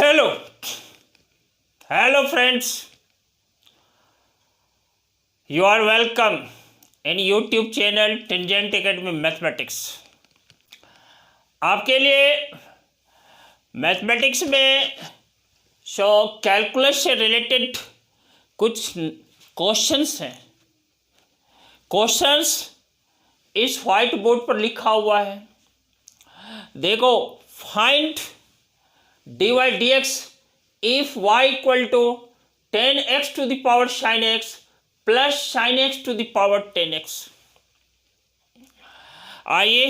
hello. Hello friends. You are welcome in YouTube channel Tangent Academy Mathematics. आपके लिए mathematics में calculus से related कुछ क्वेश्चंस हैं. क्वेश्चंस इस वाइट बोर्ड पर लिखा हुआ है. देखो, find dy dx if y equal to 10x to the power sin x plus sin x to the power 10x. आइए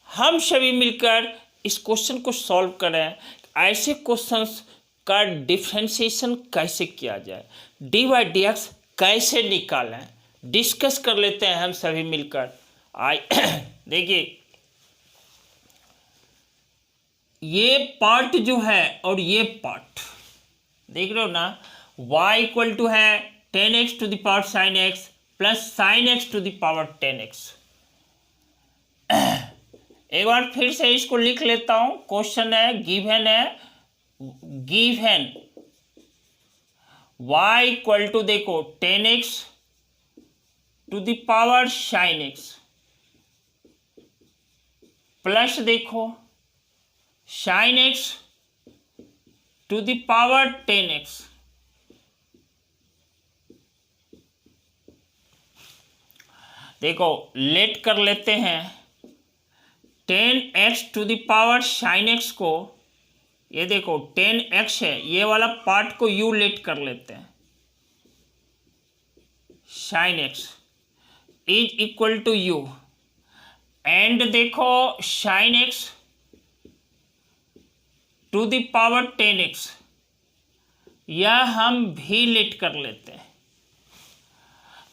हम सभी मिलकर इस क्वेश्चन को सॉल्व करें. ऐसे क्वेश्चंस का डिफरेंशिएशन कैसे किया जाए, dy dx कैसे निकालें, डिस्कस कर लेते हैं हम सभी मिलकर. देखिए, ये पार्ट जो है और ये पार्ट देख रहे हो ना, y इक्वल टू है 10x to the power sine x plus sine x to the power 10x. एक बार फिर से इसको लिख लेता हूं. क्वेश्चन है, गिवन y इक्वल टू, देखो, 10x to the power sine x plus, देखो, sine x to the power 10x. देखो, लेट कर लेते हैं 10x to the power sine x को. ये देखो 10x है, ये वाला पार्ट को u लेट कर लेते हैं. Sine x is equal to u and देखो sine x to the power 10x, यह हम भी लेट कर लेते हैं.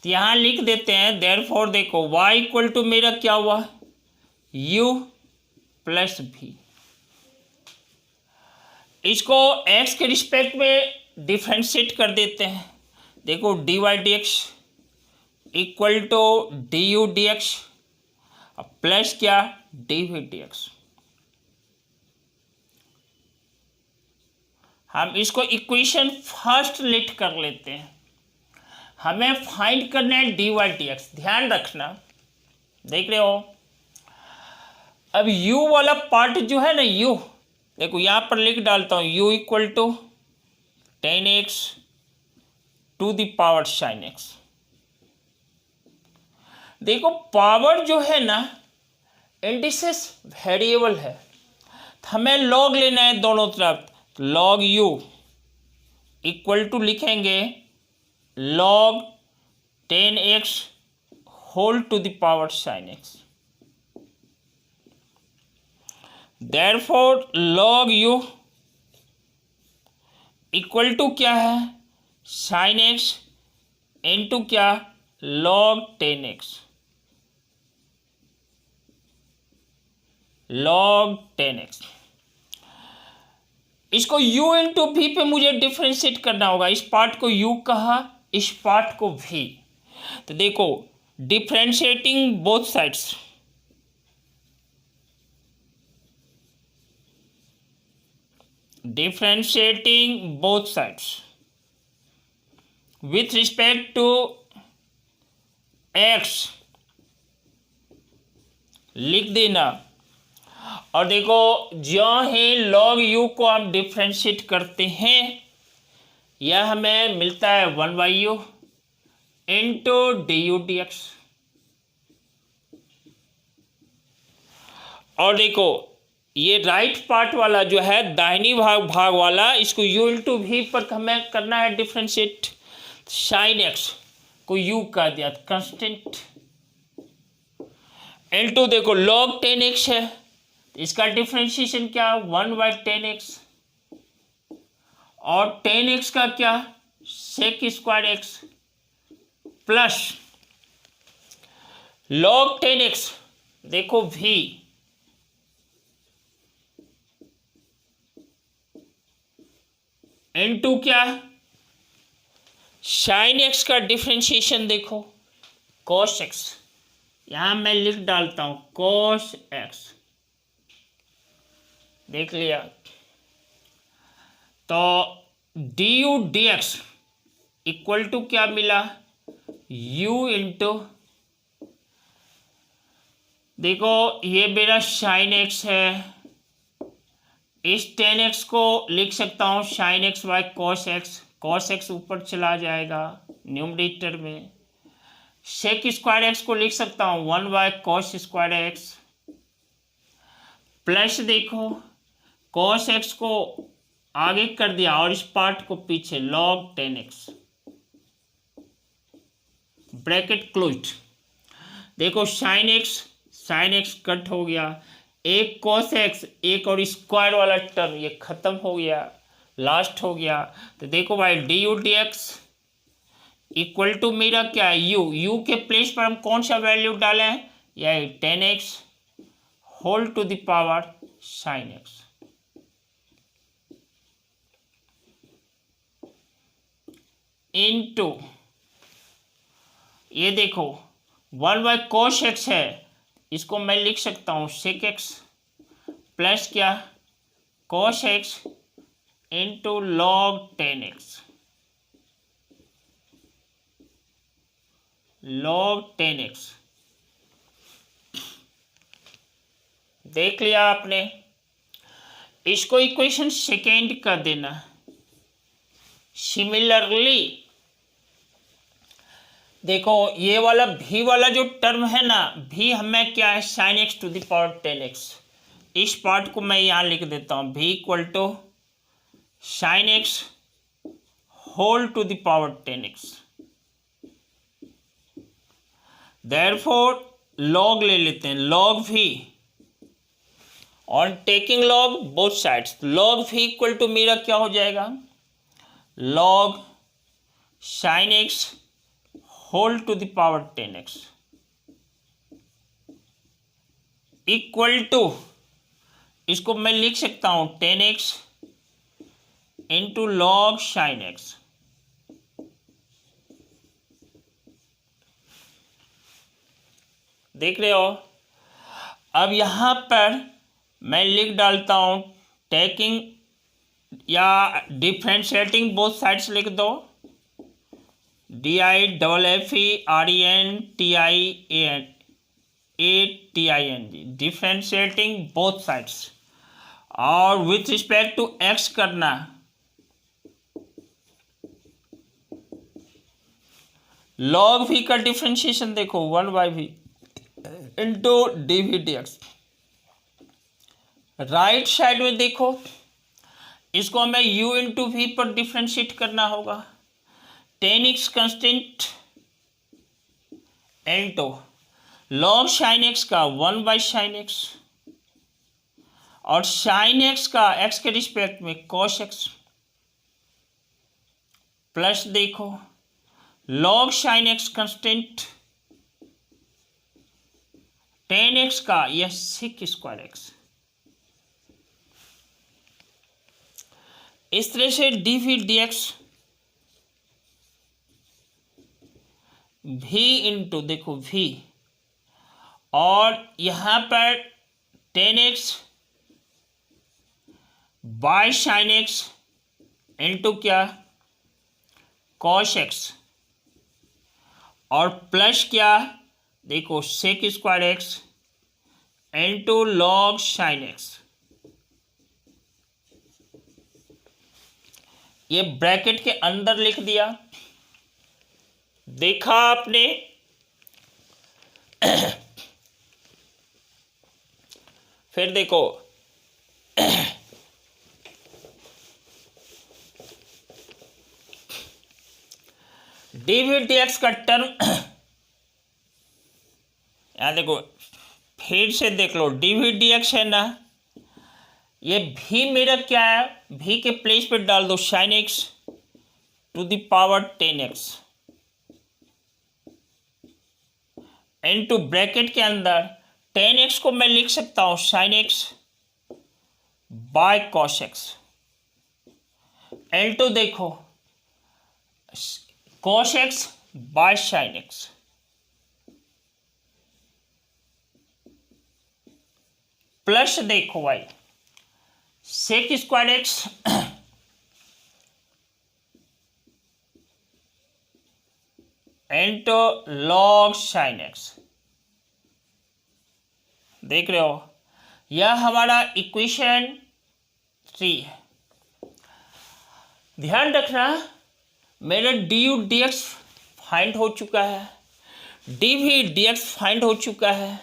तो यहां लिख देते हैं देयरफॉर, देखो y इक्वल टू मेरा क्या हुआ, u प्लस v. इसको x के रिस्पेक्ट में डिफरेंशिएट कर देते हैं. देखो dy dx equal to du dx plus क्या, dv dx. हम इसको इक्वेशन फर्स्ट लेट कर लेते हैं. हमें फाइंड करना है dy dx. ध्यान रखना, देख रहे हो. अब u वाला पार्ट जो है ना, u देखो यहां पर लिख डालता हूं, u equal to 10x to the power sine x. देखो पावर जो है ना, इंडिसेस वेरिएबल है, हमें लॉग लेना है दोनों तरफ. लॉग u इक्वल टू लिखेंगे log 10x whole to the power sine x. Therefore log u equal to क्या है, साइन x इनटू क्या, लॉग 10x. Log 10x. इसको u इंटू v पे मुझे डिफ्रेंशिएट करना होगा. इस पार्ट को u कहा, इस पार्ट को v. तो देखो, differentiating both sides. Differentiating both sides with respect to x लिख देना. और देखो, जो ही लॉग u को हम डिफ्रेंशिएट करते हैं, यह हमें मिलता है 1/u इंटू du dx. और देखो, ये राइट पार्ट वाला जो है, दाहिनी भाग वाला, इसको u इंटू v पर हमें करना है डिफ्रेंशिएट. साइन x को u कर दिया कांस्टेंट इंटू, देखो लॉग 10x है, इसका डिफ्रेंशिएशन क्या, 1/10x और 10x का क्या, sec square x plus log 10x, देखो v इनटू क्या, साइन x का डिफ्रेंशिएशन, देखो cos x. यहां मैं लिख डालता हूं cos x. देख लिया. तो D U D x equal to क्या मिला, u इंटू, देखो ये मेरा साइन एक्स है, इस टेन एक्स को लिख सकता हूँ sine x by cos x ऊपर चला जाएगा न्यूमरेटर में, सेक स्क्वायर एक्स को लिख सकता हूँ 1 by cos square x, plus देखो कॉस एक्स को आगे कर दिया और इस पार्ट को पीछे लॉग 10x, ब्रैकेट क्लोज्ड। देखो साइन एक्स कट हो गया, एक कॉस एक्स, एक और स्क्वायर वाला टर्म ये खत्म हो गया, लास्ट हो गया। तो देखो भाई D U D x equal to मेरा क्या है, यू के प्लेस पर हम कौन सा वैल्यू डाले हैं, यही 10x whole to the power sine X, into ये देखो 1 बाय कॉस एक्स है, इसको मैं लिख सकता हूँ सेक एक्स प्लस क्या cos x into log 10x, log 10x। देख लिया आपने, इसको इक्वेशन सेकेंड कर देना। सिमिलरली देखो ये वाला भी वाला जो टर्म है ना, भी हमें क्या है sine x to the power 10x, इस पार्ट को मैं यहाँ लिख देता हूँ V equal to sine X whole to the power 10x, therefore log ले लेते हैं, log V on taking log both sides, log V equal to मेरा क्या हो जाएगा, log sine X whole to the power 10x equal to, इसको मैं लिख सकता हूं 10x into log sine x, देख रहे हो। अब यहां पर मैं लिख डालता हूं टेकिंग या डिफ्रेंशिएटिंग बोथ साइड्स लिख दो, DIFFERENTIANG डिफ्रेंशिएटिंग बोथ साइड्स, और विथ रिस्पेक्ट टू एक्स करना, लॉग भी का डिफ्रेंशिएशन देखो 1 by v into d v d x. Right side में देखो इसको हमें u इंटू वी पर डिफ्रेंशिएट करना होगा, 10x constant into log sine x का 1 बाई साइन एक्स और साइन एक्स का x के रिस्पेक्ट में कॉस एक्स, प्लस देखो log sine x constant 10x का यह सेक स्क्वायर एक्स। इस तरह से डी वी डी एक्स भी इंटू देखो भी, और यहां पर 10x by sine x into क्या कॉस एक्स, और प्लस क्या देखो sec square x into log sine x, ये ब्रैकेट के अंदर लिख दिया। देखा आपने फिर देखो डी वी डी एक्स का टर्म यहां देखो, फिर से देख लो डी वी डी एक्स है ना, ये भी मेरा क्या है, भी के प्लेस पे डाल दो sine x to the power 10x into bracket के अंदर 10x को मैं लिख सकता हूं sine x by cos x into देखो cos x by sine x, plus देखो भाई sec square x into log sine x. देख रहे हो, यह हमारा इक्वेशन 3 है। ध्यान रखना, मेरा d U D x find हो चुका है, d v d x find हो चुका है।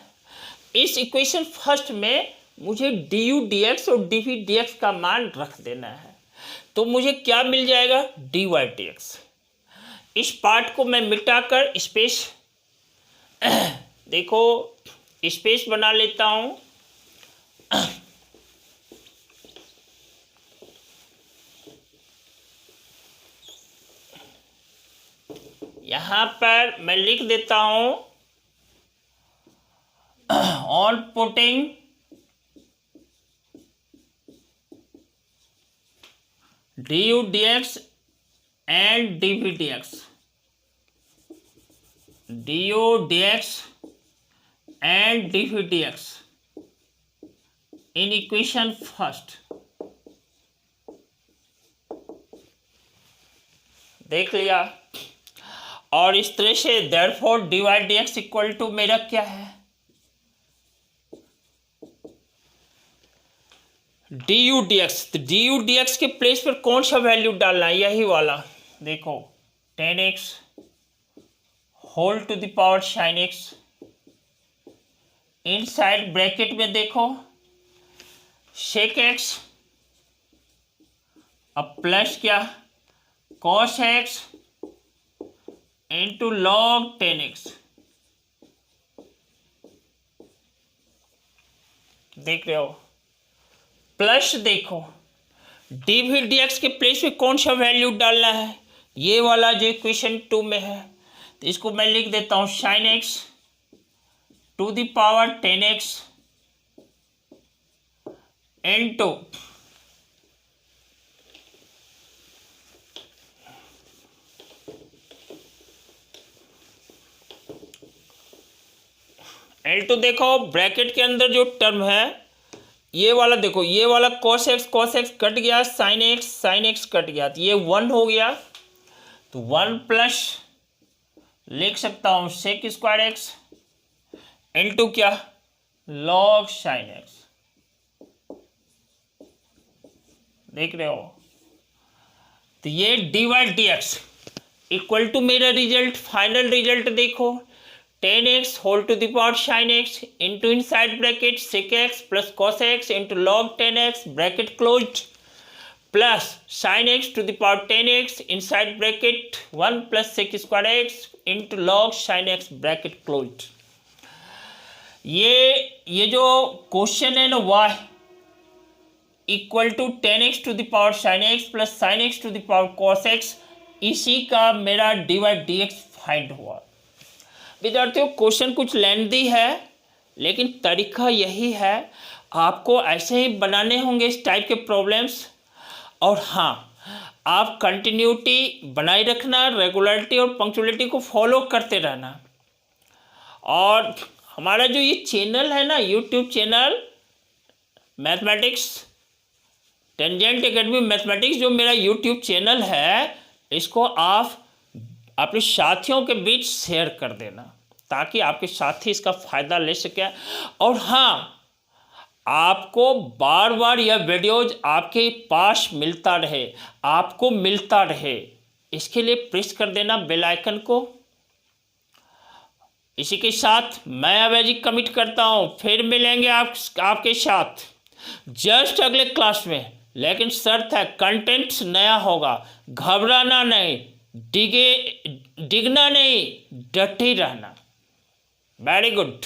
इस इक्वेशन फर्स्ट में मुझे डी यू डी एक्स और डी वी डी एक्स का मान रख देना है, तो मुझे क्या मिल जाएगा, डी वाई डी एक्स। इस पार्ट को मैं मिटाकर स्पेस देखो स्पेस बना लेता हूँ। यहाँ पर मैं लिख देता हूँ on putting d U D x and d v d x, d U D x and d v d x in equation first. देख लिया, और इस तरह से therefore d y d x equal to मेरा क्या है, डी यू डी एक्स। तो डी यू डी एक्स के प्लेस पर कौन सा वैल्यू डालना है, यही वाला। देखो 10x whole to the power sine x, inside bracket में देखो सेक एक्स, अब प्लस क्या cos x into log 10x। देख रहे हो, प्लस देखो डी वी डी एक्स के प्लेस में कौन सा वैल्यू डालना है, ये वाला जो इक्वेशन 2 में है। तो इसको मैं लिख देता हूँ sine x to the power 10x into L2 देखो ब्रैकेट के अंदर जो टर्म है ये वाला, देखो ये वाला cos x कट गया, sin x कट गया, तो ये 1 हो गया। तो 1 प्लस लिख सकता हूँ सेक स्क्वायर एक्स इंटू क्या लॉग साइन एक्स। देख रहे हो, तो ये d y d x equal to मेरा रिजल्ट, फाइनल रिजल्ट देखो 10x whole to the power sine x into inside bracket sec x plus cos x into log 10x bracket closed plus sine x to the power 10x inside bracket 1 plus sec square x into log sine x bracket closed. ये जो question है ना y equal to 10x to the power sine x plus sine x to the power cos x, इसी का मेरा d y d x find हुआ। विद्यार्थियों question कुछ लेंथी है लेकिन तरीका यही है, आपको ऐसे ही बनाने होंगे इस टाइप के प्रॉब्लम्स। और हाँ, आप कंटिन्यूटी बनाए रखना, रेगुलरिटी और पंक्चुअलिटी को फॉलो करते रहना। और हमारा जो ये चैनल है ना, YouTube channel mathematics tangent academy mathematics, जो मेरा यूट्यूब चैनल है, इसको आप अपने साथियों के बीच शेयर कर देना ताकि आपके साथी इसका फ़ायदा ले सकें। और हाँ, आपको बार बार यह वीडियोज आपके पास मिलता रहे, आपको मिलता रहे, इसके लिए प्रेस कर देना बेल आइकन को। इसी के साथ मैं अवैजी कमिट करता हूँ, फिर मिलेंगे आपके साथ जस्ट अगले क्लास में। लेकिन शर्त है कंटेंट्स नया होगा, घबराना नहीं, डिगना नहीं, डटे रहना। Very good.